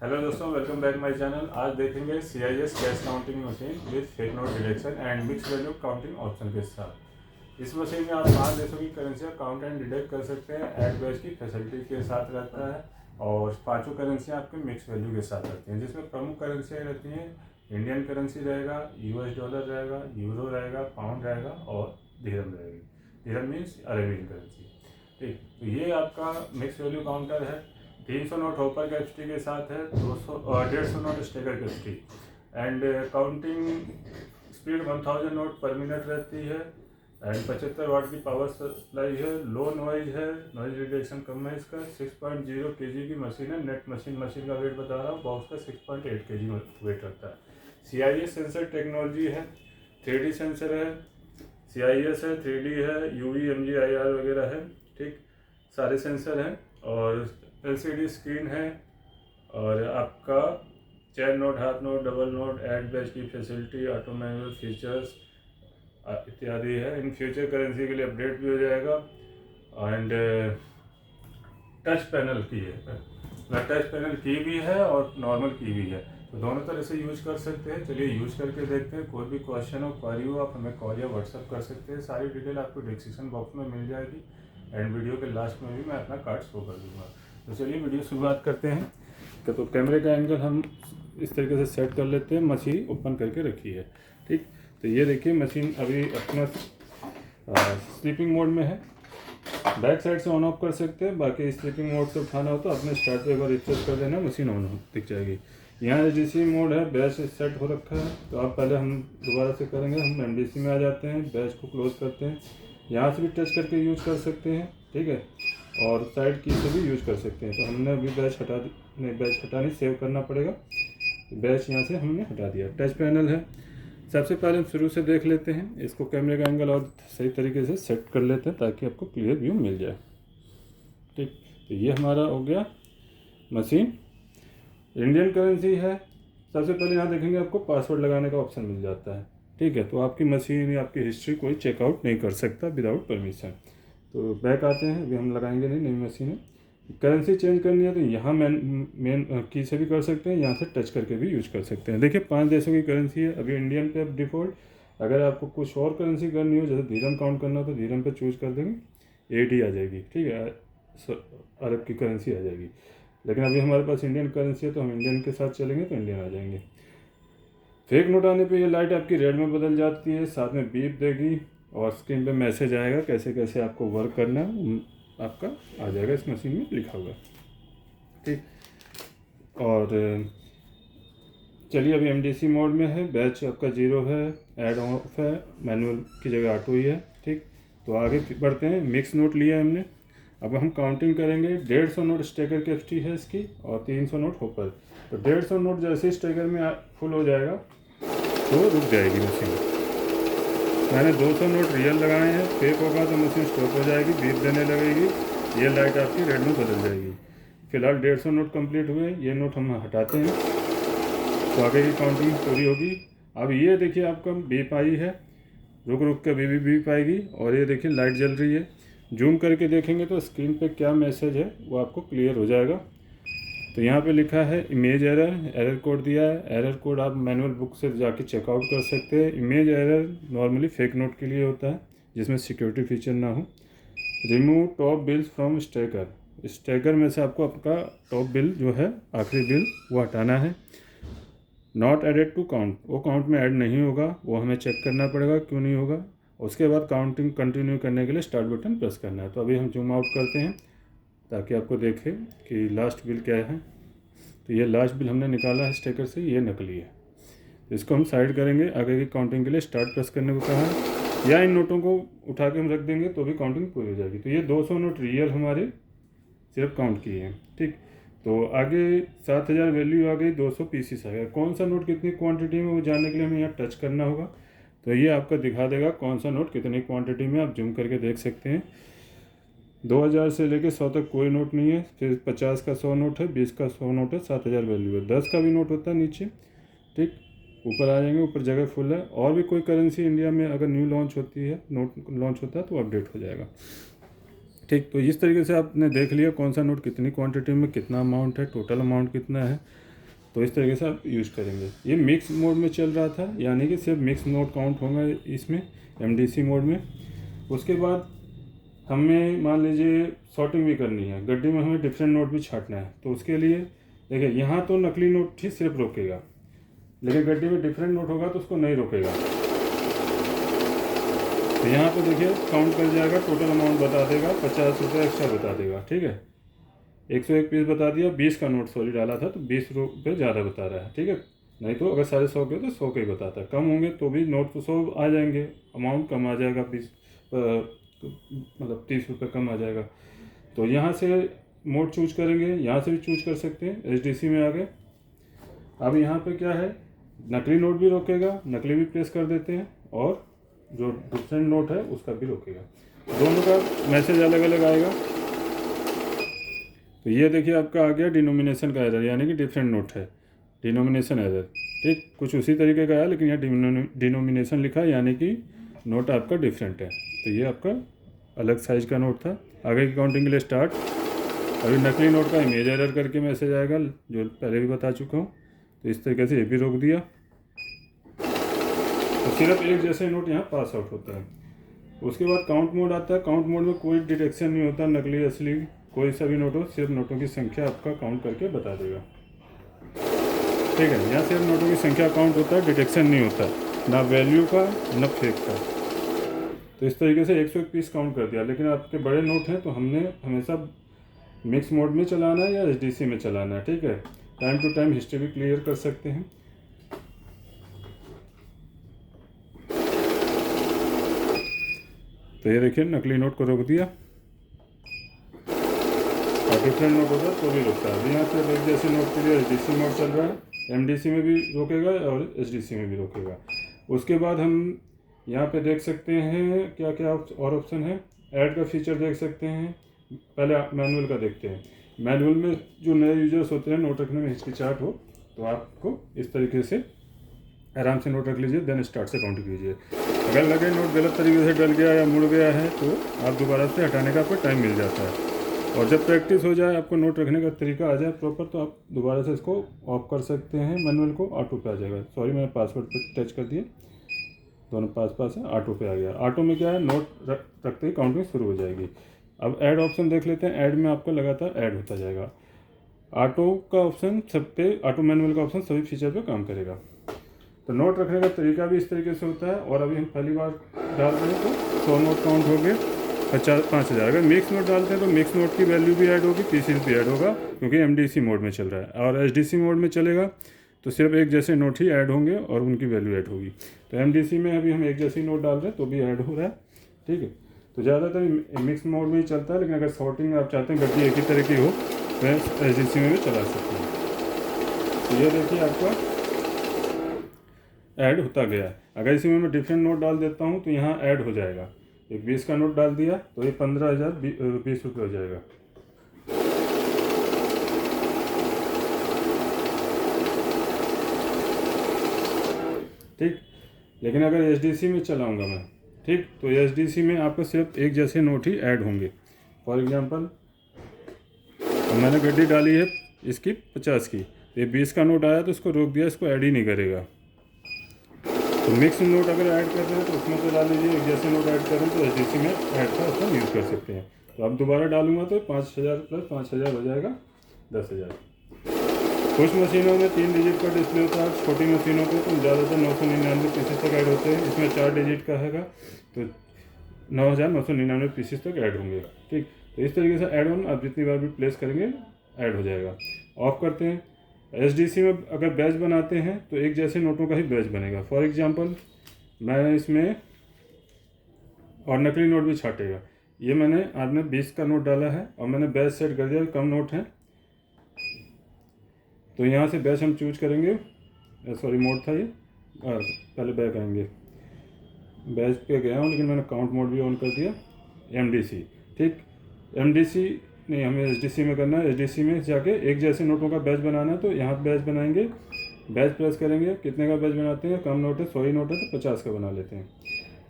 Hello दोस्तों, welcome back my channel. आज देखेंगे CIS cash counting machine with fake note deduction and mix value counting option के साथ। इस मशीन में आप 5 देशों की करेंसी काउंट एंड डिडक्ट कर सकते हैं। ऐड बैच की फैसिलिटी के साथ रहता है और पांचों करेंसियाँ आपके मिक्स वैल्यू के साथ रहती हैं, जिसमें प्रमुख करेंसियाँ रहती हैं इंडियन करेंसी रहेगा, US डॉलर रहेगा, यूरो रहेगा, पाउंड रहेगा और दिरहम रहेगी। दिरहम मीन्स अरेबियन करेंसी। ठीक, तो ये आपका मिक्स वैल्यू काउंटर है। 300 नोट होपर कैपेसिटी के साथ है, 150 note Strecker capacity and counting speed 1000 note पर मिनट रहती है एंड 75 वाट की पावर सप्लाई है। लो नॉइज है, नॉइज रिडक्शन कम है इसका। 6.0 kg की मशीन है। नेट मशीन का वेट बता रहा हूँ, बॉक्स का 6.8 kg वेट रखता है। CIS सेंसर टेक्नोलॉजी है, 3D सेंसर है, CIS है, 3D है, UV MG IR वगैरह है। ठीक, सारे सेंसर हैं और LCD स्क्रीन है और आपका chain note, half note, double note, add batch की फैसिलिटी, ऑटो मैनुअल फीचर्स इत्यादि है। इन फ्यूचर करेंसी के लिए अपडेट भी हो जाएगा एंड टच पैनल की है, टच पैनल की भी है और नॉर्मल की भी है, तो दोनों तरह से यूज कर सकते हैं। चलिए यूज करके देखते हैं। कोई भी क्वेश्चन हो, क्वारी हो, आप हमें कॉल या व्हाट्सअप कर सकते हैं। सारी डिटेल आपको डिस्क्रिप्शन बॉक्स में मिल जाएगी एंड वीडियो के लास्ट में भी मैं अपना कार्ड शो कर दूंगा। तो चलिए वीडियो शुरुआत करते हैं। तो कैमरे का एंगल हम इस तरीके से सेट कर लेते हैं। मशीन ओपन करके रखी है। ठीक, तो ये देखिए मशीन अभी अपना स्लीपिंग मोड में है। बैक साइड से ऑन ऑफ कर सकते हैं, बाकी स्लीपिंग मोड से उठाना हो तो अपने स्टार्ट पे एक बार रिफ्रेश कर देना, मशीन ऑन हो दिख जाएगी। यहाँ ADC मोड है, बैच सेट हो रखा है, तो आप पहले हम दोबारा से करेंगे। हम MDC में आ जाते हैं, बैच को क्लोज करते हैं। यहाँ से भी टच करके यूज कर सकते हैं, ठीक है, और साइड की से भी यूज कर सकते हैं। तो हमने अभी बैच हटा नहीं, सेव करना पड़ेगा। बैच यहाँ से हमने हटा दिया। टच पैनल है। सबसे पहले हम शुरू से देख लेते हैं, इसको कैमरे का एंगल और सही तरीके से सेट कर लेते हैं ताकि आपको क्लियर व्यू मिल जाए। ठीक, तो ये हमारा हो गया मशीन। इंडियन करेंसी है। सबसे पहले यहाँ देखेंगे आपको पासवर्ड लगाने का ऑप्शन मिल जाता है। ठीक है, तो आपकी मशीन या आपकी हिस्ट्री कोई चेकआउट नहीं कर सकता विदाउट परमिशन। तो बैक आते हैं, अभी हम लगाएंगे नहीं, नई मशीन है। करेंसी चेंज करनी है तो यहाँ मेन की से भी कर सकते हैं, यहाँ से टच करके भी यूज कर सकते हैं। देखिए 5 देशों की करेंसी है, अभी इंडियन पे डिफ़ॉल्ट। अगर आपको कुछ और करेंसी करनी हो, जैसे दिरहम काउंट करना हो तो दिरहम पे चूज कर देंगे, AD आ जाएगी। ठीक है, अरब की करेंसी आ जाएगी। लेकिन अभी हमारे पास इंडियन करेंसी है तो हम इंडियन के साथ चलेंगे तो इंडियन आ जाएंगे। फेक नोट आने पे ये लाइट आपकी रेड में बदल जाती है, साथ में बीप देगी और स्क्रीन पे मैसेज आएगा कैसे कैसे आपको वर्क करना है, आपका आ जाएगा इस मशीन में लिखा हुआ। ठीक, और चलिए अभी MDC मोड में है। बैच आपका 0 है, ऐड ऑफ है, मैनुअल की जगह ऑटो ही है। ठीक, तो आगे बढ़ते हैं। मिक्स नोट लिया है हमने, अब हम काउंटिंग करेंगे। 150 नोट स्टेकर कैपेसिटी है इसकी और 300 नोट होपर। तो 150 नोट जैसे स्टेकर में फुल हो जाएगा तो रुक जाएगी मशीन। मैंने 200 नोट रियल लगाए हैं, फेक होगा तो मशीन स्टॉप हो जाएगी, बीप देने लगेगी, ये लाइट आपकी रेड में बदल जाएगी। फिलहाल 150 नोट कंप्लीट हुए, ये नोट हम हटाते हैं तो आगे की काउंटिंग पूरी होगी। अब ये देखिए आपका बीप आई है, रुक रुक के भी बीप आएगी और ये देखिए लाइट जल रही है। जूम करके देखेंगे तो स्क्रीन पे क्या मैसेज है वो आपको क्लियर हो जाएगा। तो यहाँ पे लिखा है इमेज एरर कोड दिया है। एरर कोड आप मैनुअल बुक से जाके चेकआउट कर सकते हैं। Image error normally fake note के लिए होता है जिसमें सिक्योरिटी फीचर ना हो। Remove top bills from Strecker. Strecker में से आपको आपका टॉप बिल जो है, आखिरी बिल, वो हटाना है। नॉट एडेड टू काउंट, वो काउंट में ऐड नहीं होगा, वो हमें चेक करना पड़ेगा क्यों नहीं होगा। उसके बाद काउंटिंग कंटिन्यू करने के लिए स्टार्ट बटन प्रेस करना है। तो अभी हम जूम आउट करते हैं ताकि आपको देखें कि लास्ट बिल क्या है। तो ये लास्ट बिल हमने निकाला है स्टेकर से, ये नकली है। तो इसको हम साइड करेंगे। आगे की काउंटिंग के लिए स्टार्ट प्रेस करने को कहा है, या इन नोटों को उठा के हम रख देंगे तो भी काउंटिंग पूरी हो जाएगी। तो ये 200 नोट रियल हमारे सिर्फ काउंट किए हैं। ठीक, तो आगे 7000 वैल्यू आ गई, 200 पीसीस आ गया। कौन सा नोट कितनी क्वांटिटी में, वो जानने के लिए हमें यहाँ टच करना होगा। तो ये आपका दिखा देगा कौन सा नोट कितनी क्वांटिटी में, आप जूम करके देख सकते हैं। 2000 से लेके 100 तक कोई नोट नहीं है। फिर 50 का 100 नोट है, 20 का 100 नोट है, 7000 वैल्यू है। 10 का भी नोट होता है नीचे। ठीक, ऊपर आ जाएंगे, ऊपर जगह फुल है। और भी कोई करेंसी इंडिया में अगर न्यू लॉन्च होती है, नोट लॉन्च होता है तो अपडेट हो जाएगा। ठीक, तो इस तरीके से आपने देख लिया कौन सा नोट कितनी क्वांटिटी में, कितना अमाउंट है, टोटल अमाउंट कितना है। तो इस तरीके से आप यूज़ करेंगे। ये मिक्स मोड में चल रहा था, यानी कि सिर्फ मिक्स नोट काउंट होगा इसमें MDC मोड में। उसके बाद हमें मान लीजिए सॉर्टिंग भी करनी है, गड्डी में हमें डिफरेंट नोट भी छांटना है, तो उसके लिए देखिए यहाँ तो नकली नोट ही सिर्फ रोकेगा, लेकिन गड्डी में डिफरेंट नोट होगा तो उसको नहीं रोकेगा। तो यहाँ पे देखिए काउंट कर जाएगा, टोटल अमाउंट बता देगा, 50 रुपये एक्स्ट्रा बता देगा। ठीक है, 101 पीस बता दिया, 20 का नोट सॉरी डाला था तो 20 रुपये ज़्यादा बता रहा है। ठीक है, नहीं तो अगर 150 के तो 100 के ही बताता है, कम होंगे तो भी नोट तो 100 आ जाएंगे, अमाउंट कम आ जाएगा, 20 मतलब 30 रुपये कम आ जाएगा। तो यहाँ से मोड चूज करेंगे, यहाँ से भी चूज कर सकते हैं। SDC में आ गए। अब यहाँ पे क्या है, नकली नोट भी रोकेगा, नकली भी प्रेस कर देते हैं, और जो डिफरेंट नोट है उसका भी रोकेगा। दोनों का मैसेज अलग अलग आएगा। तो ये देखिए आपका आ गया डिनोमिनेशन का एरर, यानी कि डिफरेंट नोट है, डिनोमिनेशन एरर। ठीक, कुछ उसी तरीके का है, लेकिन यहाँ डिनोमिनेशन लिखा है, यानी कि नोट आपका डिफरेंट है। तो ये आपका अलग साइज का नोट था। आगे की काउंटिंग के लिए स्टार्ट। अभी नकली नोट का इमेज एरर करके मैसेज आएगा, जो पहले भी बता चुका हूँ। तो इस तरीके से ये भी रोक दिया। तो सिर्फ एक जैसे नोट यहाँ पास आउट होता है। उसके बाद काउंट मोड आता है। काउंट मोड में कोई डिटेक्शन नहीं होता, नकली असली कोई सा भी नोट हो, सिर्फ नोटों की संख्या आपका काउंट करके बता देगा। ठीक है, यहाँ सिर्फ नोटों की संख्या काउंट होता है, डिटेक्शन नहीं होता, ना वैल्यू का ना फेक का। तो इस तरीके से 101 पीस काउंट कर दिया। लेकिन आपके बड़े नोट हैं तो हमने हमेशा मिक्स मोड में चलाना है या SDC में चलाना है। ठीक है, टाइम टू टाइम हिस्ट्री भी क्लियर कर सकते हैं। तो ये देखिए नकली नोट को रोक दिया, और डिफरेंट नोट होता है तो भी रोकता है। यहाँ से एक जैसे नोट के लिए SDC मोड चल रहा है, MDC में भी रोकेगा और SDC में भी रोकेगा। उसके बाद हम यहाँ पे देख सकते हैं क्या क्या और ऑप्शन है। ऐड का फीचर देख सकते हैं। पहले मैनुअल का देखते हैं। मैनुअल में जो नए यूजर्स होते हैं, नोट रखने में हिचकिचाहट हो, तो आपको इस तरीके से आराम से नोट रख लीजिए, देन स्टार्ट से काउंट कीजिए। अगर लगे नोट गलत तरीके से डल गया या मुड़ गया है तो आप दोबारा से हटाने का आपको टाइम मिल जाता है। और जब प्रैक्टिस हो जाए, आपको नोट रखने का तरीका आ जाए प्रॉपर, तो आप दोबारा से इसको ऑफ कर सकते हैं। मैनुअल को ऑटो पे आ जाएगा। सॉरी, मैंने पासवर्ड पे टच कर दिया, दोनों पास है, ऑटो पे आ गया। ऑटो में क्या है, नोट रखते ही काउंटिंग शुरू हो जाएगी। अब ऐड ऑप्शन देख लेते हैं। ऐड में आपका लगातार ऐड होता जाएगा। ऑटो का ऑप्शन सब पे, ऑटो मैनुअल का ऑप्शन सभी फीचर पे काम करेगा। तो नोट रखने का तरीका भी इस तरीके से होता है। और अभी हम पहली बार डाल रहे हैं तो 100 नोट काउंट हो गए, 5,000। अगर मिक्स नोट डालते हैं तो मिक्स नोट की वैल्यू भी ऐड होगी, पीसीज भी ऐड होगा, क्योंकि MDC मोड में चल रहा है। और SDC मोड में चलेगा तो सिर्फ एक जैसे नोट ही ऐड होंगे और उनकी वैल्यू ऐड होगी। तो MDC में अभी हम एक जैसे नोट डाल रहे हैं तो भी ऐड हो रहा है। ठीक है, तो ज़्यादातर मिक्स मोड में ही चलता है, लेकिन अगर सॉर्टिंग आप चाहते हैं गड्डी एक ही तरह की हो तो SDC में भी चला सकते हैं। तो ये देखिए आपका ऐड होता गया है। अगर इसी में मैं डिफरेंट नोट डाल देता हूँ तो यहाँ ऐड हो जाएगा। एक 20 का नोट डाल दिया तो ये 15,020 रुपये हो जाएगा। ठीक, लेकिन अगर SDC में चलाऊंगा मैं, ठीक, तो SDC में आपको सिर्फ एक जैसे नोट ही ऐड होंगे। फॉर एग्जांपल मैंने गड्डी डाली है इसकी 50 की, ये 20 का नोट आया तो इसको रोक दिया, इसको ऐड ही नहीं करेगा। तो मिक्स नोट अगर ऐड कर रहे हैं तो उसमें तो डाल लीजिए, एक जैसे नोट ऐड करें तो SDC में ऐड का ऑप्शन यूज़ कर सकते हैं। तो अब दोबारा डालूंगा तो 5,000 प्लस 5,000 हो जाएगा 10,000। कुछ मशीनों में 3 डिजिट का डिस्प्ले होता है, छोटी मशीनों पे तो ज़्यादातर 999 पीसेस तक ऐड होते हैं। इसमें 4 डिजिट का हैगा तो 9,999 पीसेस तक ऐड होंगे। ठीक, तो इस तरीके से ऐड ऑन आप जितनी बार भी प्लेस करेंगे ऐड हो जाएगा। ऑफ करते हैं। SDC में अगर बैच बनाते हैं तो एक जैसे नोटों का ही बैच बनेगा। फॉर एग्जांपल मैं इसमें और नकली नोट भी छाटेगा। ये मैंने आपने 20 का नोट डाला है और मैंने बैच सेट कर दिया, कम नोट हैं तो यहाँ से बैच हम चूज करेंगे। सॉरी, मोड था ये, पहले बैक आएंगे। बैच पे गया हूँ लेकिन मैंने काउंट मोड भी ऑन कर दिया। MDC, ठीक, MDC नहीं, हमें SDC में करना है। SDC में जाके एक जैसे नोटों का बैच बनाना है तो यहाँ बैच बनाएंगे, बैच प्रेस करेंगे। कितने का बैच बनाते हैं, कम नोट है, 100 ही नोट है तो 50 का बना लेते हैं।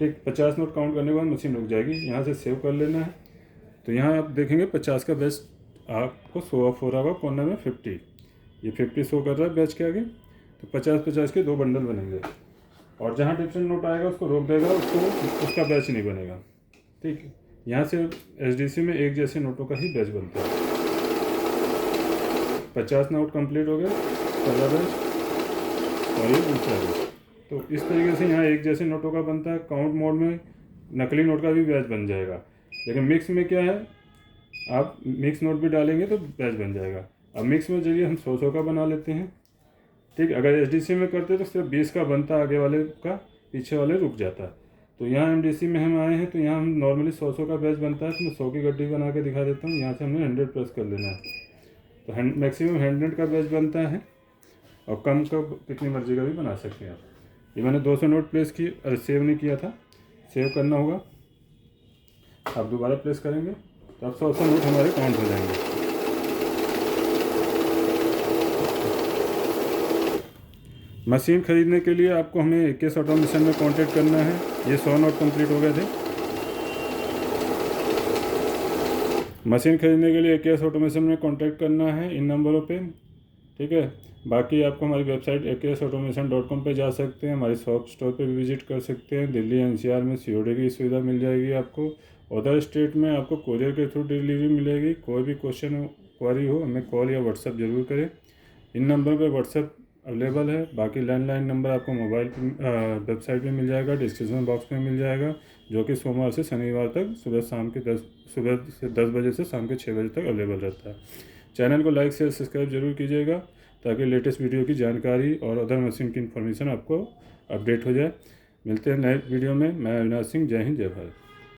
ठीक, 50 नोट काउंट करने के बाद मशीन रुक जाएगी। यहाँ से सेव कर लेना है। तो यहाँ आप देखेंगे 50 का बैच आपको शो ऑफ हो रहा होगा कॉर्नर में 50। ये 50 शो कर रहा है बैच के आगे, तो 50-50 के 2 बंडल बनेंगे। और जहाँ डिफरेंट नोट आएगा उसको रोक देगा, उसका बैच नहीं बनेगा। ठीक है, यहाँ से एसडीसी में एक जैसे नोटों का ही बैच बनता है। 50 नोट कंप्लीट हो गए, पहला बैच और ये दूसरा बैच। तो इस तरीके से यहाँ एक जैसे नोटों का बनता है। काउंट मोड में नकली नोट का भी बैच बन जाएगा, लेकिन मिक्स में क्या है, आप मिक्स नोट भी डालेंगे तो बैच बन जाएगा। अब मिक्स में चलिए हम 100 का बना लेते हैं। ठीक, अगर एसडीसी में करते तो सिर्फ 20 का बनता, आगे वाले का पीछे वाले रुक जाता। तो यहाँ एमडीसी में हम आए हैं, तो यहाँ हम नॉर्मली 100 का बैच बनता है, तो मैं 100 की गड्डी बना के दिखा देता हूँ। यहाँ से हमें 100 प्रेस कर लेना है, तो मैक्सिमम 100 का बैच बनता है, और कम का कितनी मर्जी का भी बना सकते हैं आप। ये मैंने 200 नोट प्लेस की, अरे सेव नहीं किया था, सेव करना होगा। आप दोबारा प्रेस करेंगे तो अब 100 नोट हमारे काउंट हो जाएंगे। मशीन ख़रीदने के लिए आपको हमें एकेएस ऑटोमेशन में कांटेक्ट करना है। ये 100 नोट कंप्लीट हो गए थे। मशीन ख़रीदने के लिए एकेएस ऑटोमेशन में कांटेक्ट करना है इन नंबरों पे। ठीक है, बाकी आपको हमारी वेबसाइट aksautomation.com पे जा सकते हैं, हमारी शॉप स्टोर पे भी विजिट कर सकते हैं। दिल्ली एनसीआर में सीओडी की सुविधा मिल जाएगी आपको। अदर स्टेट में आपको कोरियर के थ्रू डिलीवरी मिलेगी। कोई भी क्वेश्चन क्वारी हो हमें कॉल या व्हाट्सएप ज़रूर करें। इन नंबर पर व्हाट्सएप अवेलेबल है। बाकी लैंडलाइन नंबर आपको मोबाइल वेबसाइट पे मिल जाएगा, डिस्क्रिप्शन बॉक्स में मिल जाएगा, जो कि सोमवार से शनिवार तक सुबह से 10 बजे से शाम के 6 बजे तक अवेलेबल रहता है। चैनल को लाइक शेयर सब्सक्राइब जरूर कीजिएगा, ताकि लेटेस्ट वीडियो की जानकारी और अदर मशीन की इन्फॉर्मेशन आपको अपडेट हो जाए। मिलते हैं नए वीडियो में। मैं अविनाश सिंह। जय हिंद, जय भारत।